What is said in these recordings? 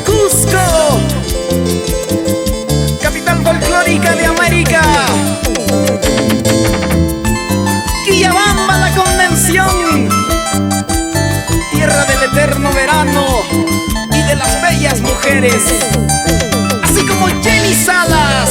Cusco, capital folclórica de América. Quillabamba, la Convención, tierra del eterno verano y de las bellas mujeres, así como Jenny Salas.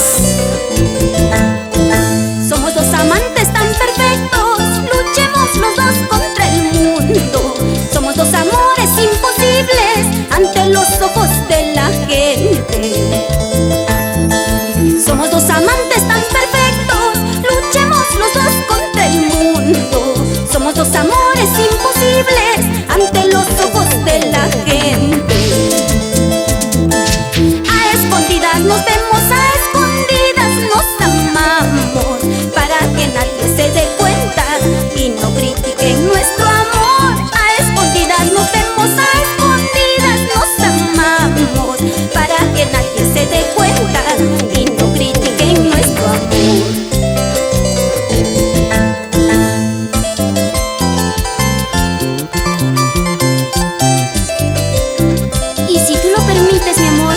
Somos dos amantes tan perfectos, luchemos los dos contra el mundo. Somos dos amores imposibles ante los ojos de la gente. Somos dos amantes tan perfectos, luchemos los dos contra el mundo. Somos dos amores imposibles ante los ojos de la gente. A escondidas nos vemos, a escondidas nos amamos, para que nadie se dé cuenta y no critiquen nuestro amor. A escondidas nos vemos, a escondidas nos amamos, para que nadie se dé cuenta y no critiquen nuestro amor. Y si tú lo permites, mi amor,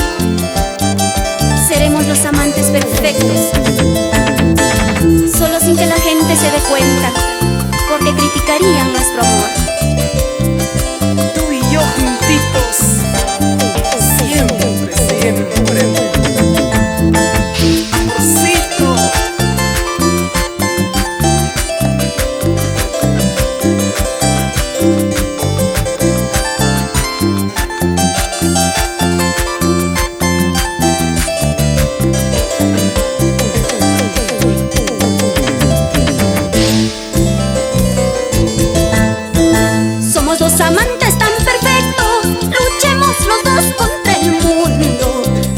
seremos los amantes perfectos, solo sin que la gente se dé cuenta, porque criticarían nuestro amor. Tú y yo juntitos, siempre, siempre. Amorcito. Somos dos amantes tan perfectos, luchemos los dos contra el mundo.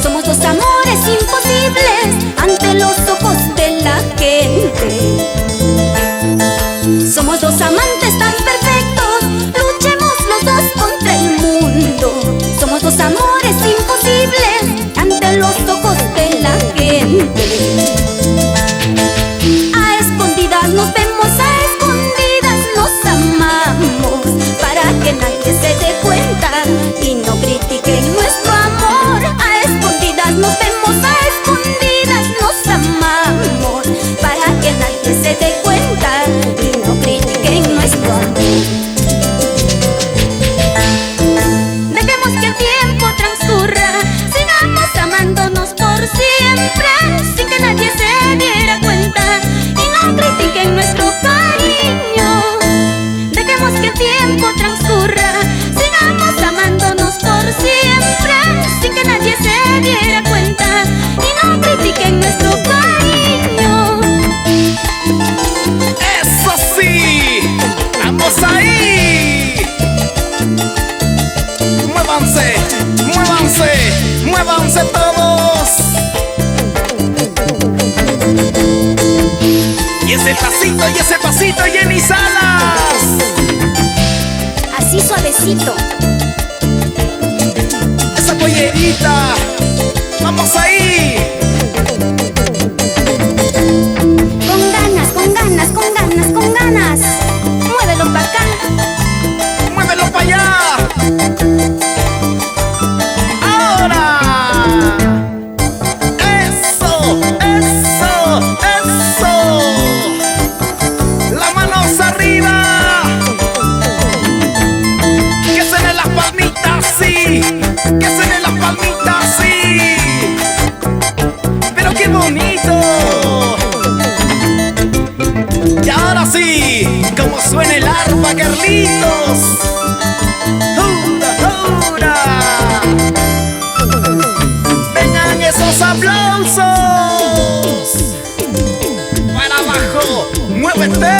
Somos dos amores imposibles ante los ojos de la gente. Somos dos amantes tan perfectos, luchemos los dos contra el mundo. Somos dos amores imposibles ante los ojos de la gente. A escondidas nos vemos, a escondidas nos amamos, para que nadie se dé cuenta y no critiquen nuestro amor. A escondidas nos vemos, a escondidas nos amamos, para que nadie se dé cuenta y no critiquen nuestro amor. Dejemos que el tiempo transcurra, sigamos amándonos por siempre, sin que nadie se diera cuenta y no critiquen nuestro cariño. Dejemos que el tiempo transcurra, sigamos amándonos por siempre, sin que nadie se diera cuenta y no critiquen nuestro cariño. ¡Eso sí! ¡Vamos ahí! ¡Muévanse! ¡Muévanse! ¡Muévanse todos! Y ese pasito, Jenny Salas. Así suavecito. Esa pollerita. ¡Vamos ahí! Con ganas, con ganas, con ganas, con ganas. Muévelo para acá. ¡Muévelo para allá! ¡Ahora! ¡Eso! ¡Eso! ¡Eso! ¡Las manos arriba! ¡Que suenen las palmitas, sí! ¡Que suenen las palmitas, sí! ¡Pero qué bonito! Y ahora sí, como suena el arpa, Carlitos. ¡Hura, hura! ¡Vengan esos aplausos! ¡Para abajo! ¡Muévete!